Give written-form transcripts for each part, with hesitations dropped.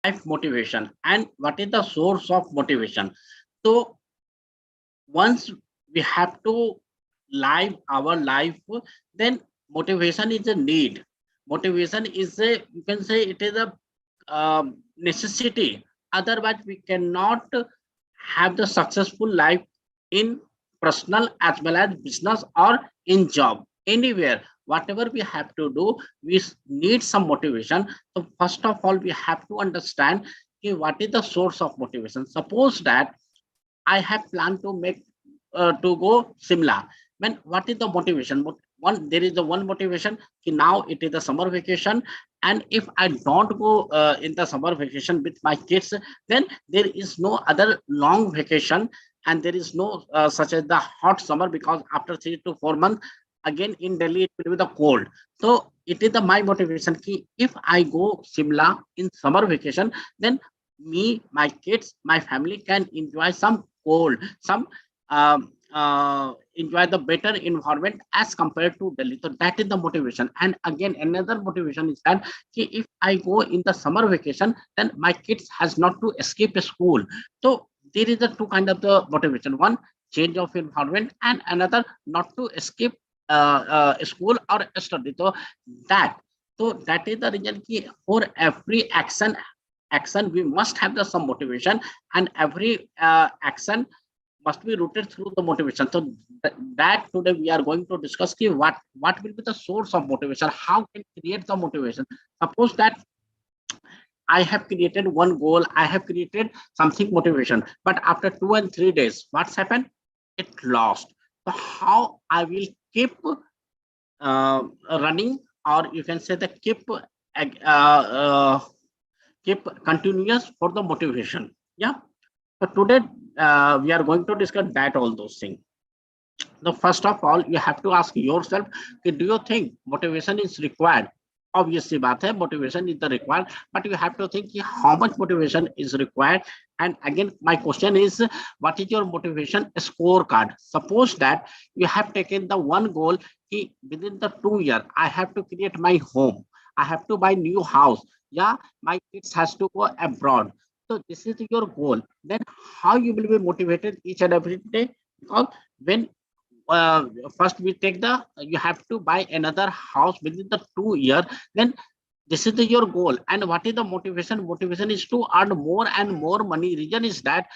life motivation and what is the source of motivation. So once we have to live our life, then motivation is a need. Motivation is a, you can say it is a necessity. Otherwise we cannot have the successful life in personal as well as business or in job anywhere. Whatever we have to do, we need some motivation. So first of all we have to understand, okay, what is the source of motivation. Suppose that I have planned to make to go Simla. When what is the motivation? One, there is the one motivation. Ki now it is the summer vacation, and if I don't go in the summer vacation with my kids, then there is no other long vacation, and there is no such as the hot summer, because after 3 to 4 months, again in Delhi it will be the cold. So it is the my motivation. Ki if I go Simla in summer vacation, then me, my kids, my family can enjoy some cold, some enjoy the better environment as compared to Delhi. So that is the motivation. And again, another motivation is that if I go in the summer vacation, then my kids has not to escape school. So there is the two kind of the motivation. One, change of environment, and another, not to escape school or study. That so that is the reason key for every action we must have the some motivation, and every action must be rooted through the motivation. So that today we are going to discuss ki what will be the source of motivation, how can create the motivation. Suppose that I have created one goal, I have created something motivation, but after 2 and 3 days, what's happened? It lost. So how I will keep running, or you can say that keep continuous for the motivation. Yeah. So today we are going to discuss that all those things. The first of all, you have to ask yourself, okay, do you think motivation is required? Obviously, baat hai, motivation is the required, but you have to think how much motivation is required. And again, my question is, what is your motivation scorecard? Suppose that you have taken the one goal, within the 2 year, I have to create my home, I have to buy new house. Yeah, my kids has to go abroad. So this is your goal. Then how you will be motivated each and every day? Because when uh, first we take the, you have to buy another house within the 2 year, then this is your goal. And what is the motivation is to earn more and more money. Reason is that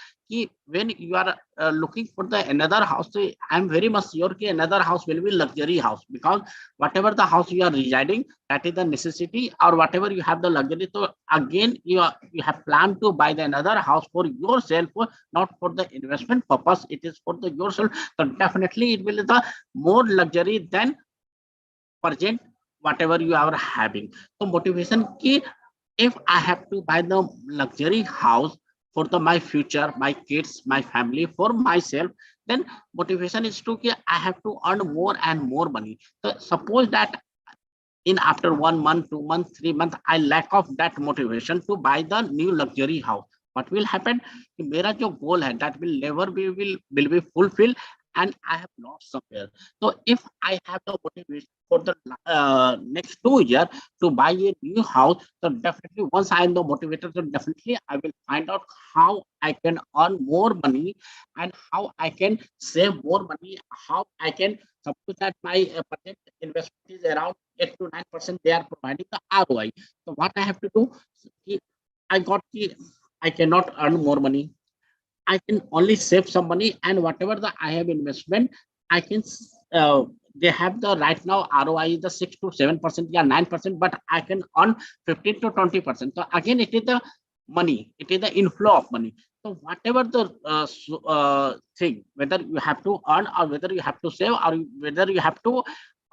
when you are looking for the another house, I am very much sure that another house will be luxury house, because whatever the house you are residing, that is the necessity, or whatever you have the luxury. So again you have planned to buy the another house for yourself, not for the investment purpose, it is for the yourself. So definitely it will be the more luxury than present whatever you are having. So motivation key, if I have to buy the luxury house for the my future, my kids, my family, for myself, then motivation is to I have to earn more and more money. So suppose that in after 1 month, 2 months, 3 months, I lack of that motivation to buy the new luxury house. What will happen? मेरा जो goal है, that will never will be fulfilled, and I have lost somewhere. So if I have the motivation for the next 2 years to buy a new house, so definitely once I am the motivator, so definitely I will find out how I can earn more money, and how I can save more money, how I can, suppose that my budget investment is around 8 to 9%, they are providing the ROI. So what I have to do, I got the, I cannot earn more money, I can only save some money, and whatever the I have investment, I can they have the right now ROI is the 6 to 7%, yeah 9%, but I can earn 15 to 20%. So again, it is the money, it is the inflow of money. So whatever the thing, whether you have to earn or whether you have to save or whether you have to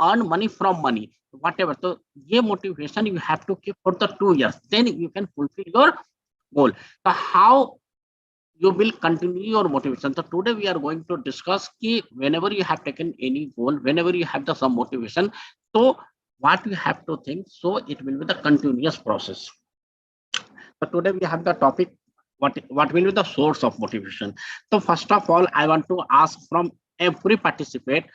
earn money from money, whatever. So ये motivation you have to keep for the 2 years, then you can fulfill your goal. So how you will continue your motivation. So today we are going to discuss ki whenever you have taken any goal, whenever you have the some motivation, so what you have to think, so it will be the continuous process. So today we have the topic, what will be the source of motivation. So first of all, I want to ask from every participant,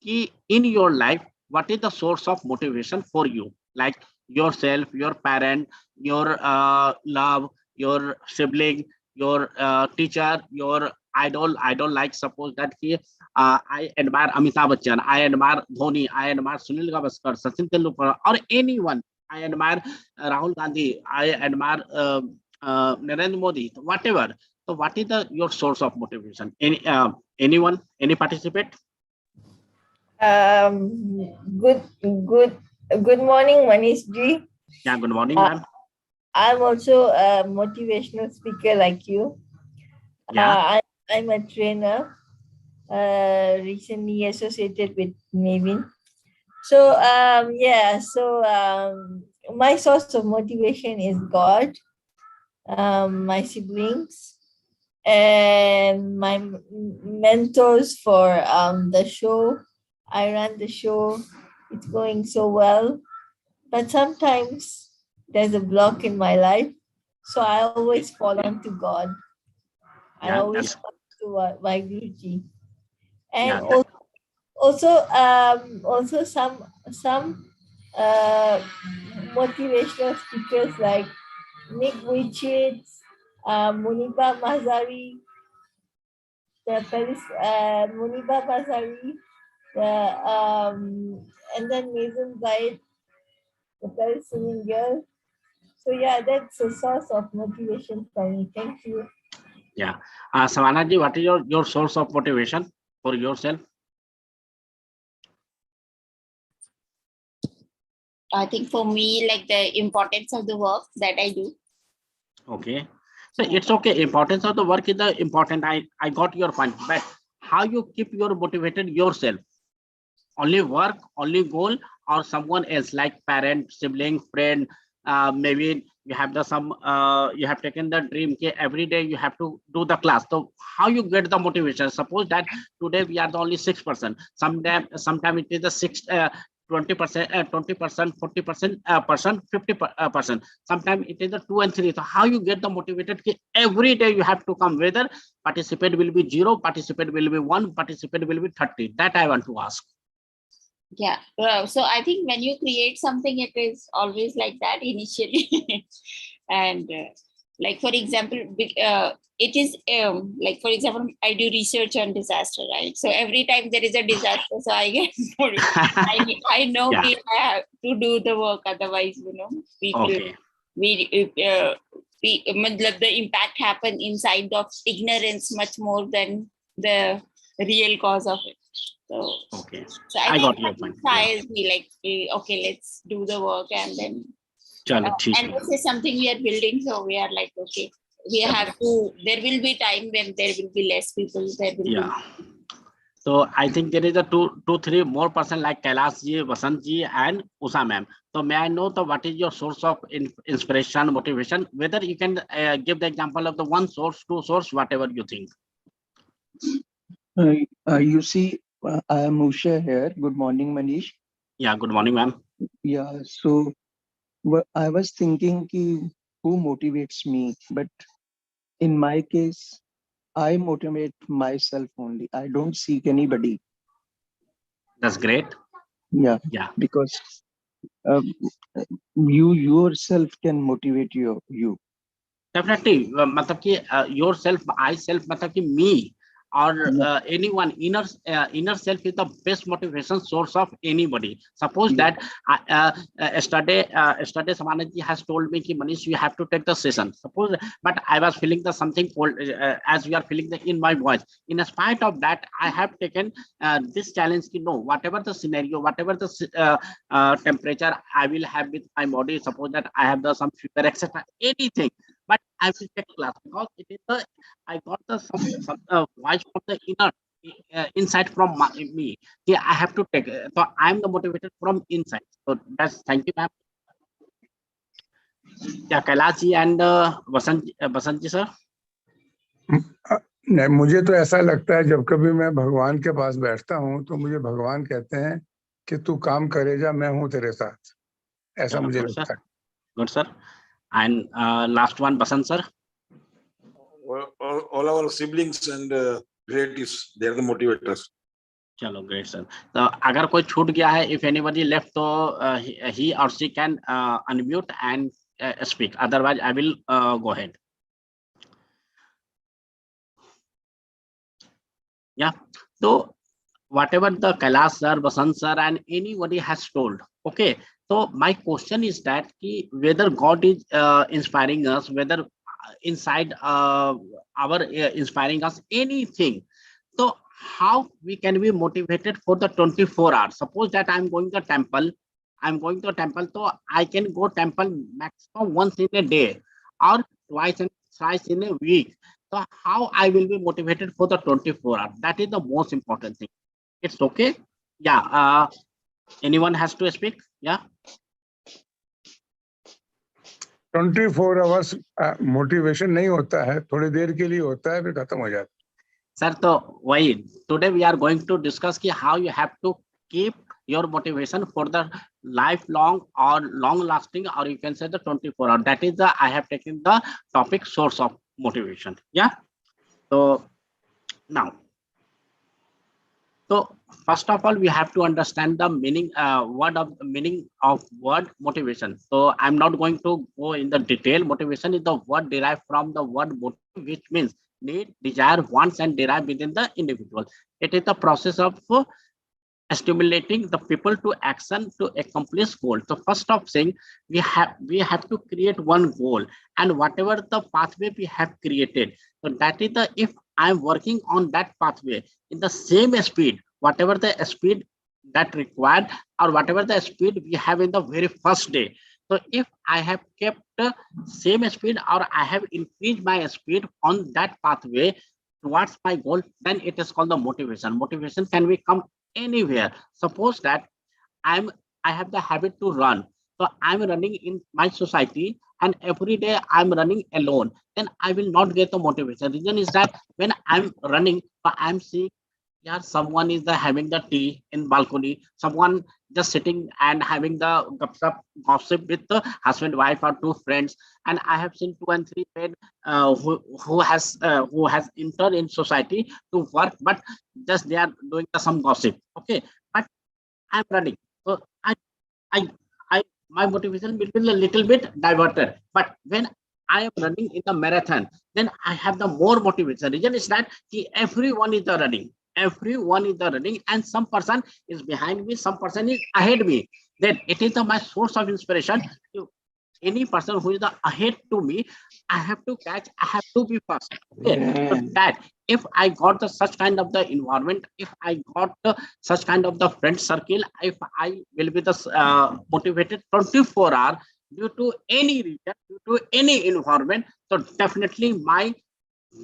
ki in your life, what is the source of motivation for you? Like yourself, your parent, your love, your sibling, your teacher, your idol. Like suppose that I admire Amitabh Bachchan, I admire Dhoni, I admire Sunil Gavaskar, Sachin Tendulkar, or anyone. I admire Rahul Gandhi, I admire Narendra Modi, whatever. So what is your source of motivation? Anyone, any participate? Good morning, Manish ji. Yeah, good morning, ma'am. I'm also a motivational speaker like you. Yeah. I'm a trainer, recently associated with Mavin. So my source of motivation is God, my siblings, and my mentors for the show. I run the show. It's going so well. But sometimes there's a block in my life. So I always fall on to God. I Yeah, always that's fall to my Guruji. And yeah, that, also some uh, motivational speakers like Nick Richards, Muniba Mazari, Muniba Mazari, and then Mason Zaid, the Palestinian girl. So yeah, that's a source of motivation for me. Thank you. yeah. Savana ji, what is your source of motivation for yourself? I think for me, like the importance of the work that I do. Okay. So it's okay. Importance of the work is the important. I got your point. But how you keep your motivated yourself? Only work, only goal, or someone else like parent, sibling, friend. Maybe you have you have taken the dream. Okay, every day you have to do the class. So how you get the motivation? Suppose that today we are the only 6%. Sometime it is the 20%, 20%, 40%, 50%. Sometimes it is the 2 and 3. So how you get the motivated? Every day you have to come. Whether participate will be 0, participate will be 1, participate will be 30. That I want to ask. Yeah. So I think when you create something, it is always like that initially. And like, for example, it is like, for example, I do research on disaster, right? So every time there is a disaster, so I get I know Yeah. I have to do the work. Otherwise, people, Okay. the impact happen inside of ignorance much more than the real cause of it. So, okay. So I think got your point. inspires me, like, okay, let's do the work, and then Chalo, and this is something we are building. So we are like, okay, we have to. There will be time when there will be less people. There will yeah. be. So I think there is a two, 3 more person like Kailash ji, Vasant ji, and Usha ma'am. So may I know what is your source of inspiration, motivation? Whether you can give the example of the one source, two source, whatever you think. You see, I am Usha here. Good morning, Manish. Yeah, good morning, ma'am. Yeah, so I was thinking who motivates me, but in my case, I motivate myself only. I don't seek anybody. That's great. Yeah, Yeah. because you yourself can motivate you. Definitely, matlab ki, yourself, I self, matlab ki me, or anyone, inner self is the best motivation source of anybody. Suppose that yesterday Samanaji has told me ki Manish, you have to take the session. Suppose, but I was feeling the something cold, as you are feeling in my voice. In spite of that, I have taken this challenge ki no, whatever the scenario, whatever the temperature I will have with my body. Suppose that I have some fever, etc. Anything. But I will take class because it is I got some voice from the inner inside from me. Yeah, I have to take. So I am the motivated from inside. So that's thank you, ma'am. Yeah, Kailash ji and Vasant ji, sir. नहीं, मुझे तो ऐसा लगता है जब कभी मैं भगवान के पास बैठता हूँ तो मुझे भगवान कहते हैं कि तू काम करे जा, मैं हूँ तेरे साथ. ऐसा मुझे लगता है. Good, sir. And last one, Vasant sir. All our siblings and relatives, they are the motivators. Chalo, great, sir. So agar koi chhut gaya hai, if anybody left, so he or she can unmute and speak. Otherwise, I will go ahead. Yeah. So whatever the Kailash sir, Basant sir, and anybody has told. Okay. So my question is that whether God is inspiring us, whether inside our inspiring us anything. So how we can be motivated for the 24 hours? Suppose that I'm going to temple, so I can go temple maximum once in a day or twice and thrice in a week. So how I will be motivated for the 24 hours? That is the most important thing. It's okay. Yeah. Anyone has to speak? Yeah. 24 hours motivation नहीं होता है, थोड़ी देर के लिए होता है, फिर खत्म हो जाता है. Sir, so why today we are going to discuss how you have to keep your motivation for the lifelong or long lasting, or you can say the 24 hour. That is the I have taken the topic source of motivation. Yeah. So now, so first of all, we have to understand the meaning meaning of word motivation. So I'm not going to go in the detail. Motivation is the word derived from the word motive, which means need, desire, wants, and derive within the individual. It is the process of stimulating the people to action to accomplish goals. So first of saying we have to create one goal, and whatever the pathway we have created, so that is the if I'm working on that pathway in the same speed, whatever the speed that required, or whatever the speed we have in the very first day. So if I have kept the same speed or I have increased my speed on that pathway towards my goal, then it is called the motivation. Motivation can become anywhere. Suppose that I have the habit to run. So I'm running in my society and every day I'm running alone. Then I will not get the motivation. Reason is that when I'm running, I'm seeing, yeah, someone is having the tea in balcony, someone just sitting and having the gossip with the husband, wife, or two friends. And I have seen 2 and 3 men who has entered in society to work, but just they are doing some gossip. Okay, but I'm running, so I, I, my motivation will be a little bit diverted. But when I am running in the marathon, then I have the more motivation. Reason is that everyone is running. Everyone is running, and some person is behind me, some person is ahead me. Then it is my source of inspiration. To any person who is ahead to me, I have to catch. I have to be fast. Okay, so that if I got such kind of the environment, if I got such kind of the friend circle, if I will be the motivated 24 hours due to any reason, due to any environment, so definitely my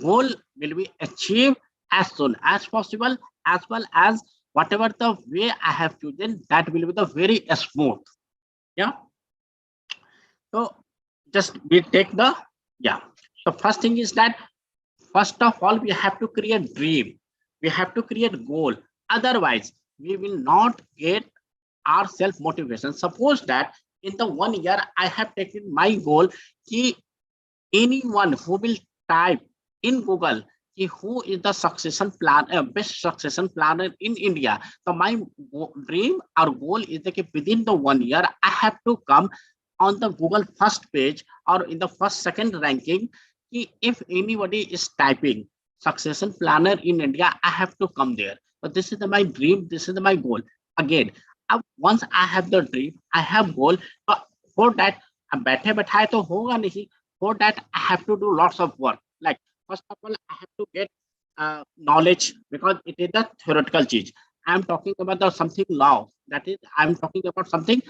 goal will be achieved as soon as possible, as well as whatever the way I have chosen, that will be the very smooth. Yeah. So just we take the, yeah. The first thing is that first of all, we have to create dream. We have to create goal. Otherwise, we will not get our self motivation. Suppose that in the 1 year, I have taken my goal. Anyone who will type in Google who is the succession plan, best succession planner in India. So my dream or goal is that within the 1 year, I have to come on the Google first page or in the first, second ranking. If anybody is typing succession planner in India, I have to come there. But this is my dream. This is my goal. Again, once I have the dream, I have goal. But for that, बैठे बैठाए तो होगा नहीं. For that, I have to do lots of work. Like first of all, I have to get knowledge, because it is the theoretical change. I am talking about the something law. That is, I am talking about something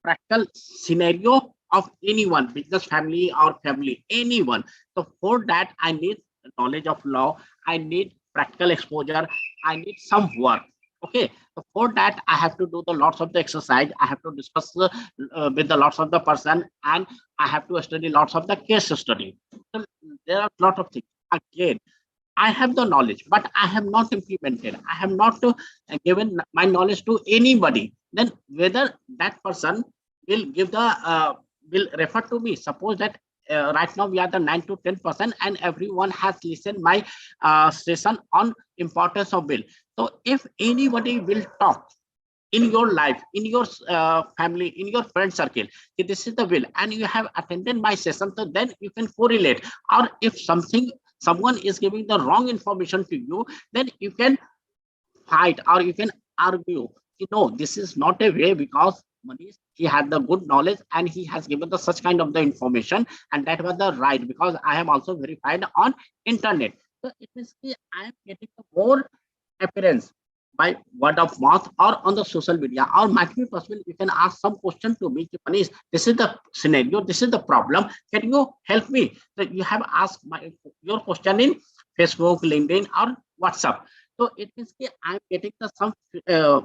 practical scenario of anyone, business family or family, anyone. So for that, I need knowledge of law. I need practical exposure. I need some work. Okay, so for that I have to do the lots of the exercise. I have to discuss with the lots of the person, and I have to study lots of the case study. So there are a lot of things. Again, I have the knowledge, but I have not implemented. I have not given my knowledge to anybody. Then whether that person will give the will refer to me. Suppose that right now we are the 9 to 10%, and everyone has listened my session on importance of will. So if anybody will talk in your life, in your family, in your friend circle, this is the will, and you have attended my session, so then you can correlate. Or if something someone is giving the wrong information to you, then you can fight or you can argue. You know, this is not a way, because Manish, he had the good knowledge and he has given the such kind of the information, and that was the right, because I am also verified on internet. So it means I am getting the more appearance by word of mouth or on the social media, or might be possible you can ask some question to me, Manish, this is the scenario, this is the problem, can you help me? So you have asked your question in Facebook, LinkedIn, or WhatsApp. So it means I'm getting the some uh,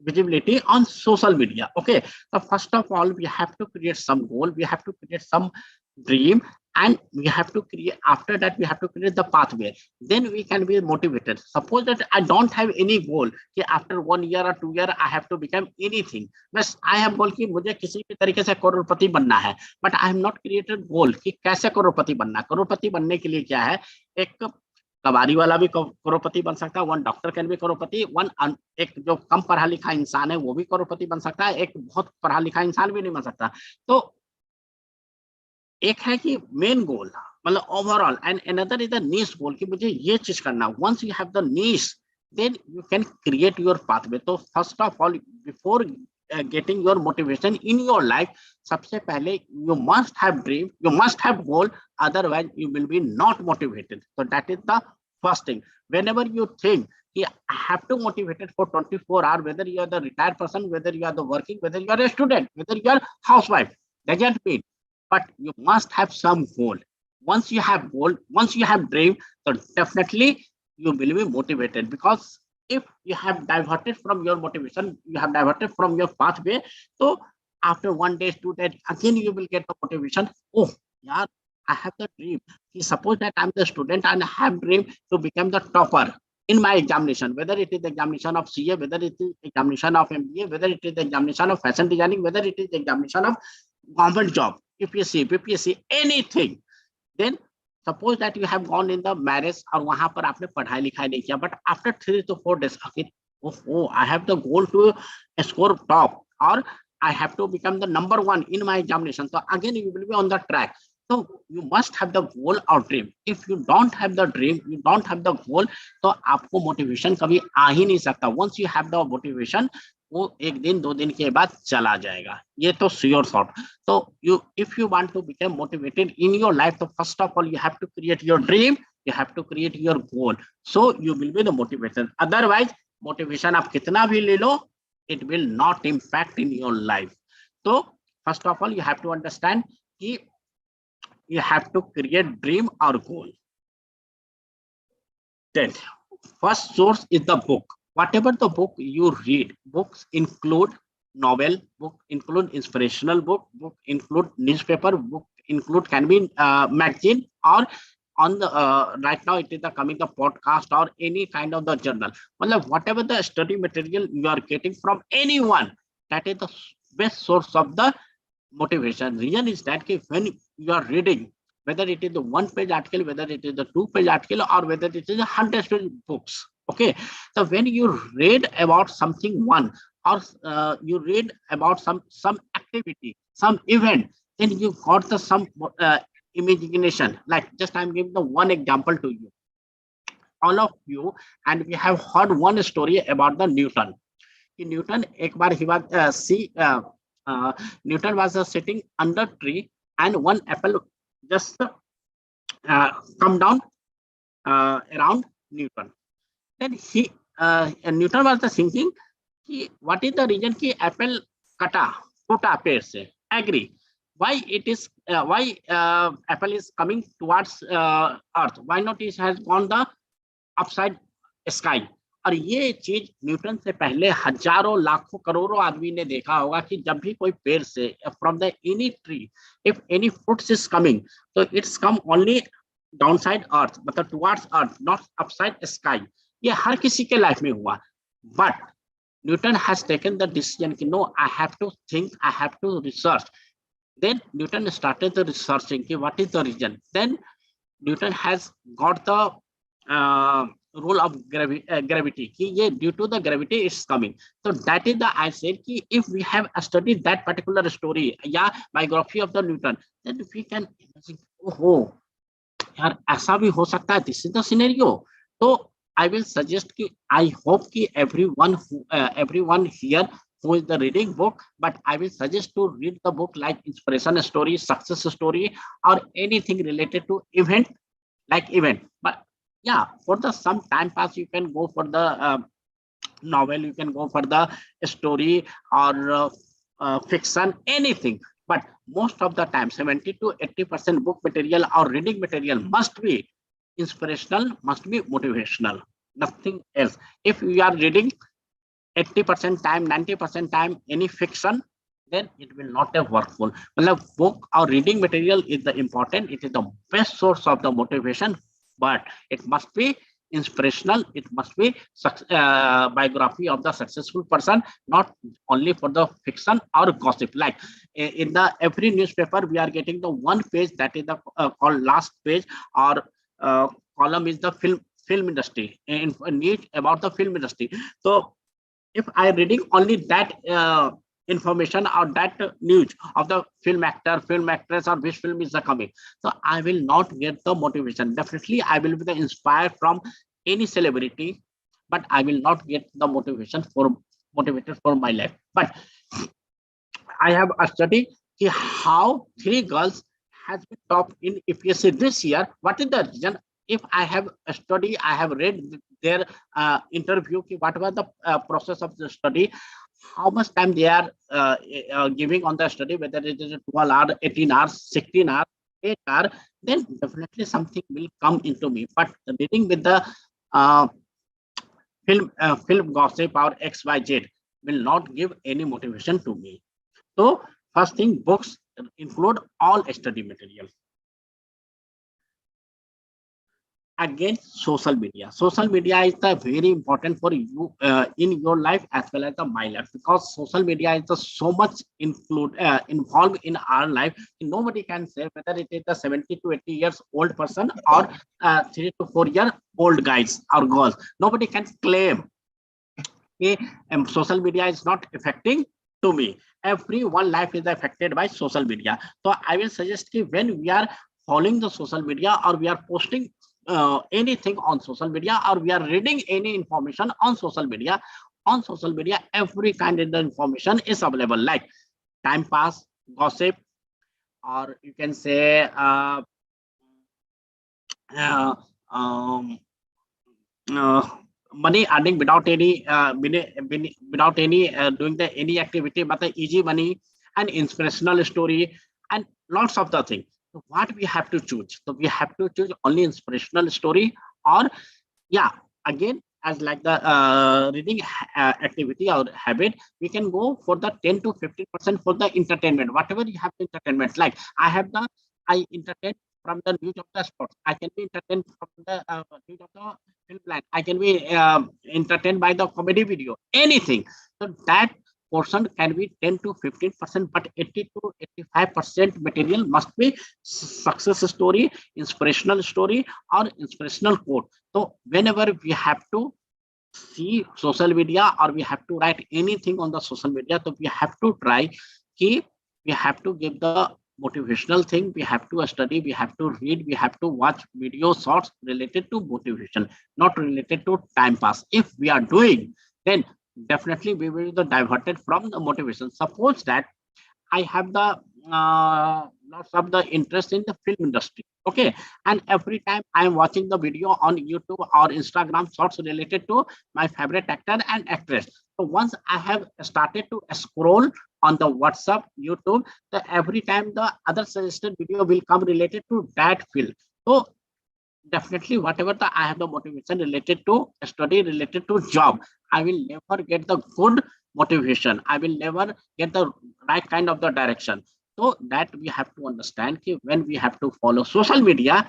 visibility on social media. Okay, so first of all, we have to create some goal, we have to create some dream, and we have to create, after that we have to create the pathway, then we can be motivated. Suppose that I don't have any goal कि after 1 year or 2 year I have to become anything, बस I have goal कि मुझे किसी भी तरीके से करोड़पति बनना है, but I have not created goal कि कैसे करोड़पति बनना। करोड़पति बनने के लिए क्या है, एक कबाड़ी वाला भी करोड़पति बन सकता है, वन डॉक्टर कैन भी करोड़पति, वन एक जो कम पढ़ा लिखा इंसान है वो भी करोड़पति बन सकता है, एक बहुत पढ़ा लिखा इंसान भी नहीं बन सकता। तो एक है कि मेन गोल मतलब overall, and another is the niche goal कि मुझे ये चीज करना। Once you have the niche then you can create your pathway. तो first of all before getting your motivation in your life, सबसे पहले you must have dream, you must have goal, otherwise you will be not motivated. So that is the first thing. Whenever you think I have to motivate it for 24 hours, whether you are the retired person, whether you are the working, whether you are a student, whether you are housewife, doesn't mean, but you must have some goal. Once you have goal, once you have dream, so definitely you will be motivated, because if you have diverted from your motivation, you have diverted from your pathway, so after 1 day, 2 days, again you will get the motivation. Oh, yeah, I have the dream. Suppose that I'm the student and I have dream to become the topper in my examination, whether it is the examination of CA, whether it is examination of MBA, whether it is the examination of fashion designing, whether it is the examination of government job, UPSC, BPSC, anything. Then suppose that you have gone in the marriage और वहां पर आपने पढ़ाई लिखाई नहीं किया, but after 3 to 4 days, okay, oh, I have the goal to score top, or I have to become the number 1 in my examination. So again you will be on the track. So you must have the goal or dream. If you don't have the dream, you don't have the goal, तो आपको motivation कभी आ ही नहीं सकता. Once you have the motivation, वो 1 दिन 2 दिन के बाद चला जाएगा. ये तो sure thought. So if you want to become motivated in your life, so first of all you have to create your dream, you have to create your goal, so you will be the motivation. Otherwise motivation आप कितना भी ले लो, it will not impact in your life. So first of all you have to understand कि you have to create dream or goal. Then first source is the book. Whatever the book you read, books include novel, book include inspirational book, book include newspaper, book include can be magazine, or on the right now it is the coming the podcast or any kind of the journal. Well, whatever the study material you are getting from anyone, that is the best source of the motivation. Reason is that when you are reading, whether it is the 1-page article, whether it is the 2-page article, or whether it is a 100-page books. Okay, so when you read about something one, or you read about some activity, some event, then you got the some imagination. Like just I'm giving the one example to you, all of you, and we have heard one story about the Newton. Newton, एक बार he was Newton was sitting under tree, and one apple just come down around Newton. Then Newton was thinking कि what is the reason कि apple टूटा पेड़ से. Agree. Why it is why apple is coming towards earth? Why not it has gone the upside sky? और ये चीज Newton से पहले हजारों लाखों करोड़ों आदमी ने देखा होगा कि जब भी कोई पेड़ से from the any tree if any fruits is coming, तो it's come only downside earth, मतलब towards earth, not upside sky. ये हर किसी के लाइफ में हुआ, but Newton has taken the decision कि no, I have to think, I have to research. Then Newton started the researching कि what is the reason. Then Newton has got the rule of gravity कि ये due to the gravity is coming. So that is the I said कि if we have studied that particular story या biography of the Newton, then we can imagine, oh, यार ऐसा भी हो सकता है, दिस इज द सिनेरियो। तो I will suggest कि आई होप कि everyone here who is the reading book, but I will suggest to read the book like inspiration story, success story, or anything related to event, like event. But yeah, for the some time pass you can go for the novel, you can go for the story or fiction, anything. But most of the time 70 to 80% book material or reading material must be inspirational, must be motivational, nothing else. If you are reading 80% time, 90% time any fiction, then it will not have workful. Well, book or reading material is the important, it is the best source of the motivation, but it must be inspirational, it must be biography of the successful person, not only for the fiction or gossip. Like in the every newspaper we are getting the one page that is the called last page, or column is the film industry, in news about the film industry. So if I reading only that information or that news of the film actor, film actress, or which film is the coming, so I will not get the motivation. Definitely I will be the inspired from any celebrity, but I will not get the motivation for motivated for my life. But I have a study how three girls has been top in UPSC this year. What is the reason? If I have a study, I have read their interview. What was the process of the study? How much time they are giving on the study? Whether it is 12 hours, 18 hours, 16 hours, 8 hours, then definitely something will come into me. But reading with the uh, film gossip or XYZ will not give any motivation to me. So first thing, books include all study material. Again, social media. Social media is the very important for you in your life as well as the my life, because social media is the so much involved in our life. Nobody can say whether it is the 70 to 80 years old person or 3 to 4 year old guys or girls. Nobody can claim social media is not affecting to me. Everyone life is affected by social media. So I will suggest that when we are following the social media, or we are posting anything on social media, or we are reading any information on social media, every kind of information is available, like time pass, gossip, or you can say uh, um, uh, money earning without any without any doing the any activity, but the easy money and inspirational story and lots of the things. So what we have to choose? So we have to choose only inspirational story, or yeah, again, as like the reading activity or habit, we can go for the 10 to 15% for the entertainment. Whatever you have entertainment, like I entertain from the news of the sports, I can be entertained from the news of the film line, I can be entertained by the comedy video, anything. So that portion can be 10 to 15%, but 80 to 85% material must be success story, inspirational story, or inspirational quote. So whenever we have to see social media, or we have to write anything on the social media, so we have to try keep, we have to give the motivational thing, we have to study, we have to read, we have to watch video shorts related to motivation, not related to time pass. If we are doing, then definitely we will be diverted from the motivation. Suppose that I have the lots of the interest in the film industry. Okay, and every time I am watching the video on YouTube or Instagram shorts related to my favorite actor and actress. So once I have started to scroll on the WhatsApp, YouTube, so every time the other suggested video will come related to that field. So definitely whatever the I have the motivation related to study, related to job, I will never get the good motivation, I will never get the right kind of the direction. So that we have to understand when we have to follow social media,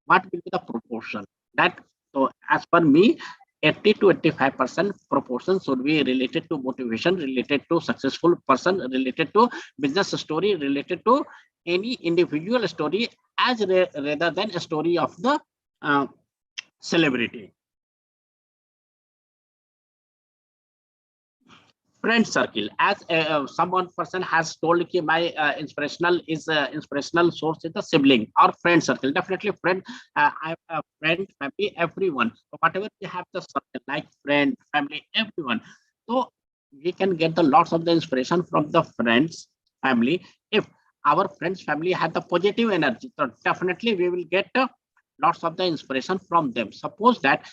what will be the proportion that, so as per me, 80 to 85% proportion should be related to motivation, related to successful person, related to business story, related to any individual story, as rather than a story of the uh, celebrity. friend circle, as someone person has told ki my inspirational source is the sibling or friend circle. Definitely friend, I have a friend, family, everyone. So whatever we have the circle like friend, family, everyone. So we can get the lots of the inspiration from the friends, family. If our friends, family had the positive energy, so definitely we will get lots of the inspiration from them. Suppose that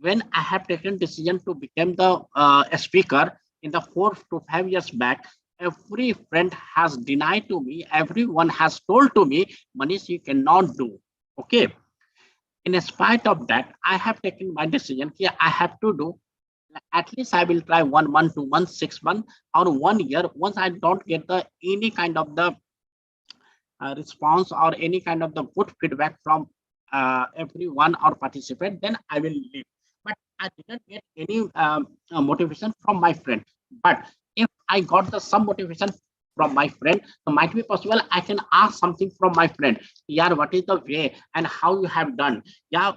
when I have taken decision to become the a speaker in the 4 to 5 years back, every friend has denied to me, everyone has told to me, Manish, you cannot do. Okay. In spite of that, I have taken my decision. I have to do. At least I will try 1 month, 2 months, 6 months, or 1 year. Once I don't get the any kind of the response or any kind of the good feedback from everyone or participant, then I will leave. But I didn't get any motivation from my friend. But if I got the some motivation from my friend, so might be possible I can ask something from my friend. Yeah, what is the way and how you have done? Yeah,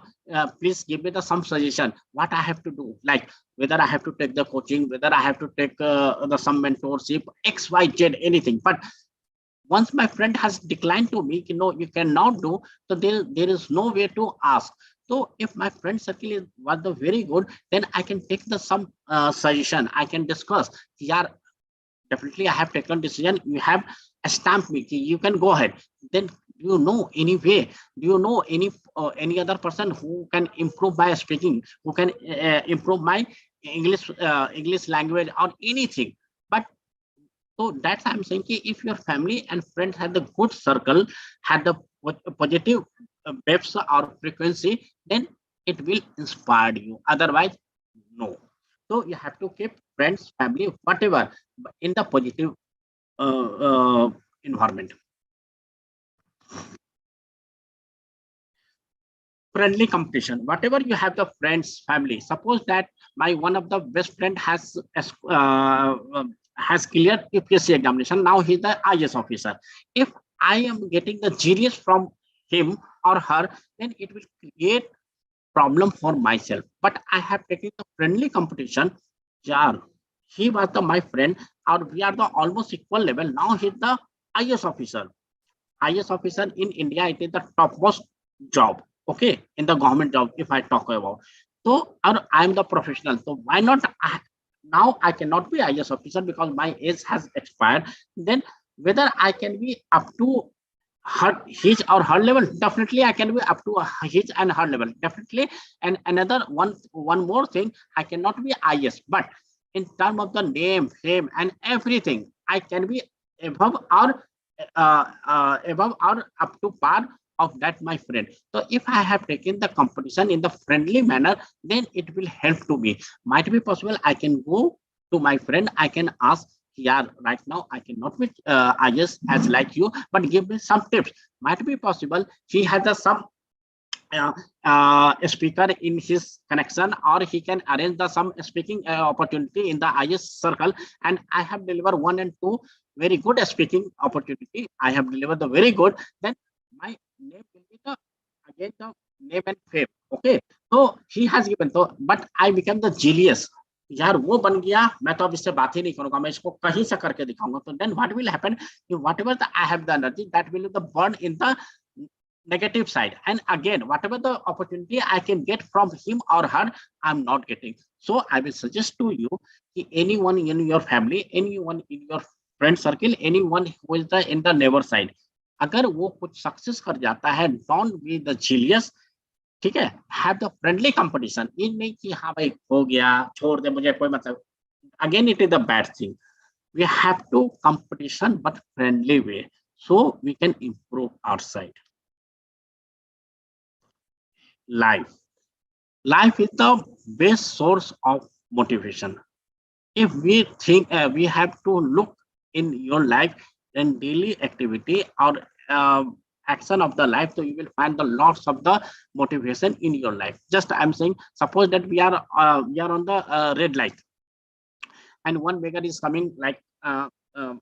please give me the some suggestion. What I have to do, like whether I have to take the coaching, whether I have to take the some mentorship, X, Y, Z, anything. But once my friend has declined to me, you cannot do, so there is no way to ask. So if my friend circle was the very good, then I can take the some suggestion, I can discuss. Yeah, definitely I have taken decision, you have stamped me, you can go ahead. Then any way, do you know any other person who can improve my speaking, who can improve my English language or anything? But so that's I'm saying if your family and friends had the good circle, had the positive waves or frequency, then it will inspire you. Otherwise, no. So you have to keep friends, family, whatever, in the positive environment. Friendly competition, whatever you have the friends, family. Suppose that my one of the best friend has cleared UPSC examination. Now he's the IS officer. If I am getting the genius from him or her, then it will create problem for myself. But I have taken the friendly competition. Yeah, he was my friend, or we are the almost equal level. Now he's the IS officer. IS officer in India, it is the topmost job. Okay, in the government job, if I talk about. So, or I'm the professional. So why not? Now I cannot be IS officer because my age has expired. Then whether I can be up to his or her level, definitely I can be up to his and her level, definitely. And another one more thing, I cannot be IS, but in terms of the name, fame, and everything, I can be above or up to par of that my friend. So if I have taken the competition in the friendly manner, then it will help to me. Might be possible I can go to my friend, I can ask, yeah, right now I cannot be IS as like you, but give me some tips. Might be possible he has some speaker in his connection, or he can arrange the some speaking opportunity in the IS circle, and I have delivered 1 and 2 very good speaking opportunity. I have delivered the very good. Then my name will be the again the name and fame. Okay, so he has given, so but I became the genius. यार वो बन गया, मैं तो अब इससे बात ही नहीं करूंगा, मैं इसको कहीं से करके दिखाऊंगा. तो then what will happen, whatever I have the energy, that will be the burn in the negative side. And again, whatever the opportunity I can get from him or her, I'm not getting. So I will suggest to you, anyone in your family, anyone in your friend circle, anyone who is in the neighbor side, अगर वो कुछ success कर जाता है, don't be the zealous. ठीक है, have the friendly competition. ये नहीं कि हाँ भाई हो गया, छोड़ दे, मुझे कोई मतलब. Again it is the bad thing. We have to competition but friendly way, so we can improve our side. Life is the best source of motivation. If we think we have to look in your life, then daily activity or action of the life, so you will find the lots of the motivation in your life. Just I'm saying, suppose that we are on the red light, and one beggar is coming, like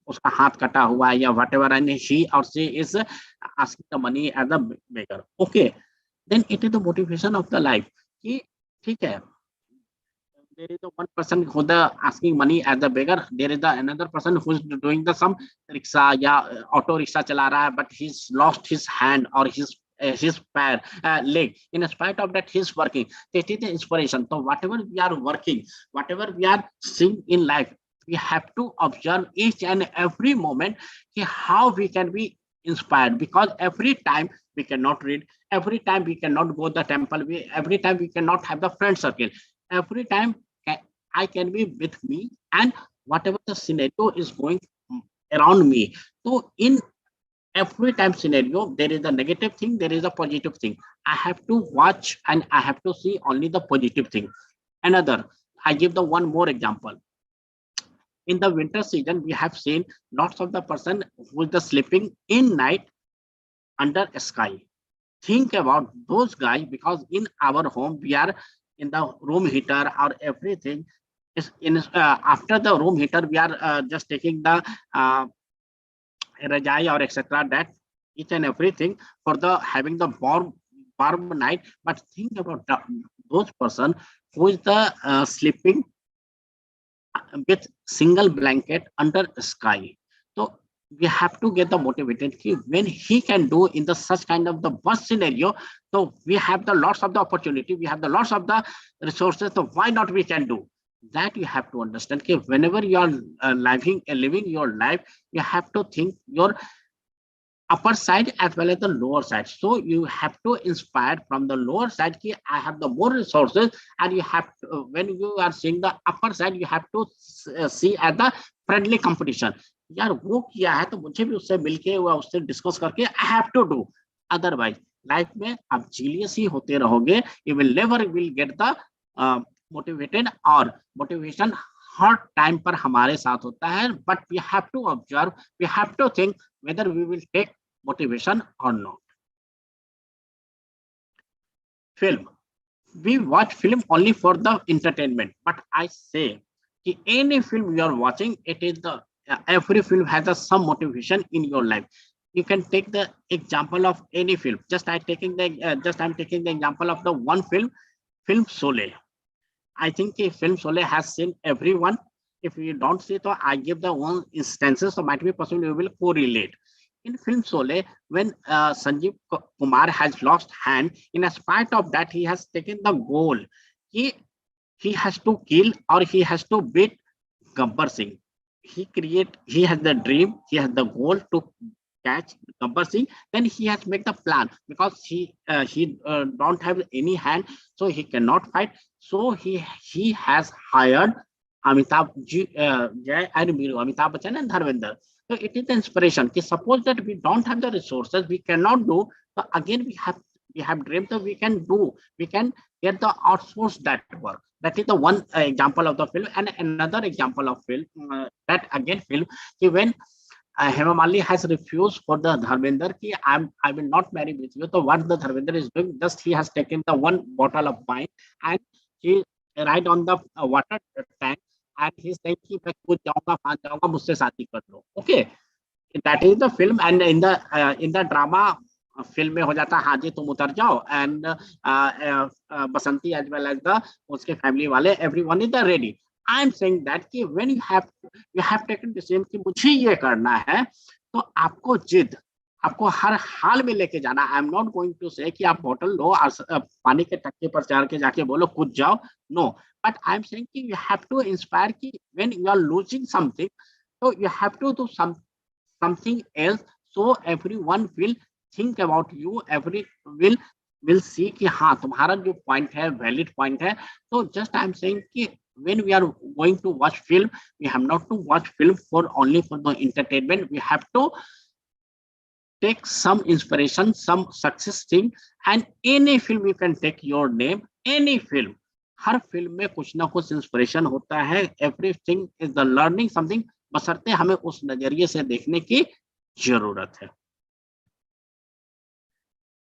उसका हाथ कटा हुआ है या whatever, and he or she is asking the money as a beggar. Okay, then it is the motivation of the life कि ठीक है, there is a one person who the asking money as the beggar. There is the another person who's doing the some rickshaw, yeah, auto rickshaw chala raha hai, but he's lost his hand or his leg. In spite of that, he's working. That is the inspiration. So whatever we are working, whatever we are seeing in life, we have to observe each and every moment how we can be inspired, because every time we cannot read, every time we cannot go to the temple, every time we cannot have the friend circle, every time I can be with me and whatever the scenario is going around me. So in every time scenario, there is a negative thing, there is a positive thing. I have to watch and I have to see only the positive thing. Another, I give the one more example. In the winter season, we have seen lots of the person who is the sleeping in night under a sky. Think about those guys, because in our home we are in the room heater or everything is in after the room heater we are just taking the rajai or etc. that each and everything for the having the warm night. But think about those person who is the sleeping with single blanket under sky. So we have to get the motivated when he can do in the such kind of the worst scenario. So we have the lots of the opportunity, we have the lots of the resources, so why not we can do that? You have to understand whenever you are living your life, you have to think your upper side as well as the lower side. So you have to inspire from the lower side ki I have the more resources, and you have to, when you are seeing the upper side, you have to see as the friendly competition. यार वो किया है तो मुझे भी उससे मिलके हुआ उससे डिस्कस करके I have to do, otherwise life में आप जीलियस ही होते रहोगे, you will never will get the motivated. और मोटिवेशन हर टाइम पर हमारे साथ होता है, but we have to observe, we have to think whether we will take motivation or not. Film. We watch film only for the entertainment, but I say any film you are watching, it is the every film has some motivation in your life. You can take the example of any film. I'm taking the example of the one film Sole. I think film Sole has seen everyone. If you don't see, so I give the one instances, so might be possible you will correlate. In film Sole, when Sanjeev Kumar has lost hand, in spite of that, he has taken the goal. He has to kill or he has to beat Gabbar Singh. He has the dream, he has the goal to catch Gabbar Singh. Then he has made the plan, because he don't have any hand, so he cannot fight. So he has hired Amitabh Bachchan and Dharmender. So it is the inspiration. Suppose that we don't have the resources, we cannot do. But again, we have dreamed that we can do. We can get the outsource that work. That is the one example of the film. And another example of film that again film when Hema Malini has refused for the Dharmender ki I will not marry with you. So what the Dharmender is doing, just he has taken the one bottle of wine and he right on the water tank, and he's saying कि मैं कूद जाऊंगा, फांद जाऊंगा, मुझसे शादी कर लो. Okay, that is the film. And in the drama film में हो जाता हाँ जी तुम उतर जाओ, and Basanti as well as the उसके family वाले, everyone is the ready. I am saying that कि when you have taken decision कि मुझे ये करना है, तो आपको जिद, आपको हर हाल में लेके जाना. I am not going to say कि आप बोतल लो और पानी के टक्के पर चढ़ के जाके बोलो कूद जाओ, no. But I am saying कि यू हैव टू इंस्पायर कि when you are losing something, so you have to do something else, so everyone will think about you, every will see कि हाँ तुम्हारा जो point है valid point है. So just I am saying कि when we are going to watch film, we have not to watch film for only for the entertainment. We have to take some inspiration, some success thing, and any film you can take your name, any film. Her film में कुछ ना कुछ inspiration होता है. Everything is the learning something, बशर्ते हमें उस नजरिए से देखने की जरूरत है.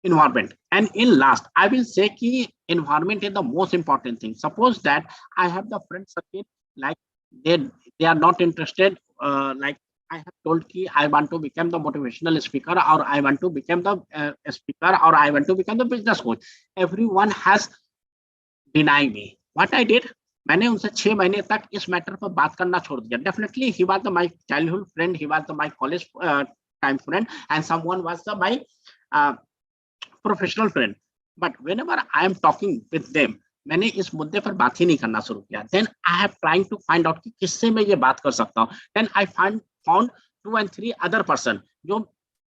Environment. And in last, I will say कि environment is the most important thing. Suppose that I have the friend circle, like they are not interested, like I have told कि I want to become the motivational speaker, or I want to become the speaker, or I want to become the business coach. Everyone has denied me. What I did, मैंने उनसे 6 महीने तक इस matter पर बात करना छोड़ दिया. Definitely he was my childhood friend, he was my college time friend, and someone was my professional friend. But whenever I am talking with them, मैंने इस मुद्दे पर बात ही नहीं करना शुरू किया. Then I have trying to find out कि किससे मैं ये बात कर सकता हूँ. Then I found 2 and 3 other person जो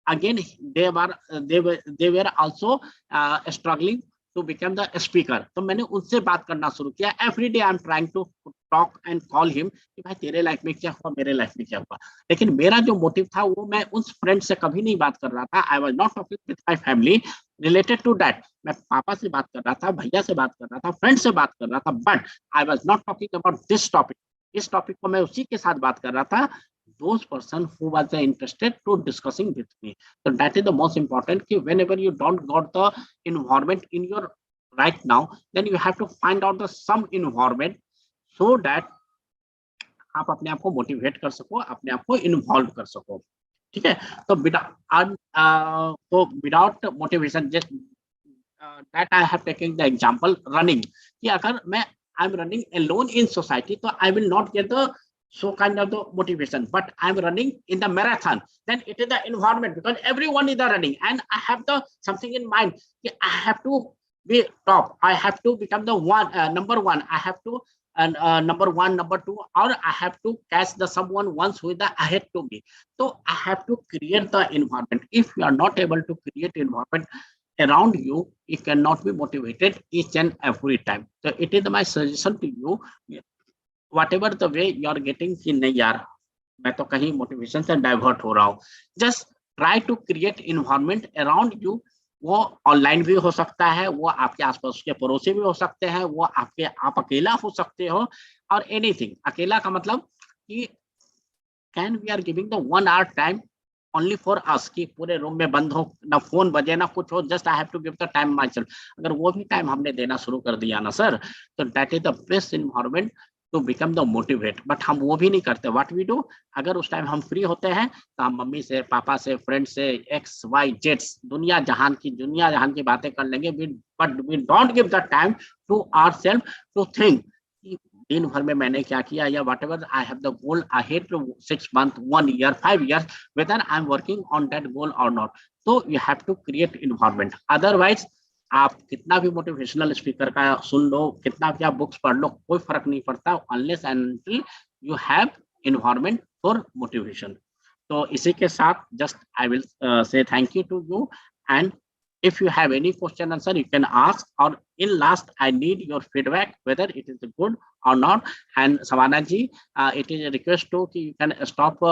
again they were also struggling to become the speaker. तो मैंने उनसे बात करना शुरू किया. Every day I am trying to talk and call him कि भाई तेरे लाइफ में क्या हुआ, मेरे लाइफ में क्या हुआ. लेकिन मेरा जो मोटिव था वो मैं उस फ्रेंड से कभी नहीं बात कर रहा था. I was not talking with my family related to that. मैं पापा से बात कर रहा था, भैया से बात कर रहा था, फ्रेंड से बात कर रहा था, but I was not talking about this topic. इस टॉपिक को मैं उसी के साथ बात कर रहा था, those person who was interested to discussing with me. So that is the most important कि whenever you don't got the environment in your right now, then you have to find out the some environment so that आप अपने आप को motivate कर सको, अपने आप को इन्वॉल्व कर सको. ठीक है. तो without motivation, just that I have taken the example running, कि अगर मैं I am running alone in society तो I will not get the so kind of the motivation. But I'm running in the marathon, then it is the environment, because everyone is running and I have the something in mind. I have to be top, I have to become the one, number one, I have to number one, number two, or I have to catch the someone once who is the ahead to me. So I have to create the environment. If you are not able to create environment around you, you cannot be motivated each and every time. So it is my suggestion to you, whatever the way you are getting कि नहीं यार मैं तो कहीं motivation से divert हो रहा हूँ, just try to create environment around you. वो ऑनलाइन भी हो सकता है, वो आपके आसपास के पड़ोसी भी हो सकते हैं, वो आप अकेला हो सकते हो, और एनीथिंग. अकेला का मतलब कि can we are giving the 1 hour time only for us, कि पूरे रूम में बंद हो, ना फोन बजे ना कुछ हो, just I have to give the time myself. अगर वो भी टाइम हमने देना शुरू कर दिया ना सर, तो that is the best environment to become the motivate. But हम वो भी नहीं करते. व्हाट वी डू, अगर उस टाइम हम फ्री होते हैं तो हम मम्मी से, पापा से, फ्रेंड से, एक्स वाई जेड्स दुनिया जहान की बातें कर लेंगे. But we don't give the time to ourselves to think दिन भर में मैंने क्या किया, या whatever I have the goal ahead to 6 months, 1 year, 5 years, whether I am working on that goal और नॉट. तो you have to create environment. Otherwise आप कितना भी मोटिवेशनल स्पीकर का सुन लो, कितना भी आप बुक्स पढ़ लो, कोई फर्क नहीं पड़ता unless and until you have environment for motivation. तो इसी के साथ just I will say thank you to you, and if you have any question answer you can ask, or in last I need your feedback whether it is good or not. And Savana ji, it is a request to you can stop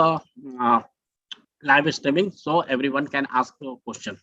live streaming so everyone can ask your question.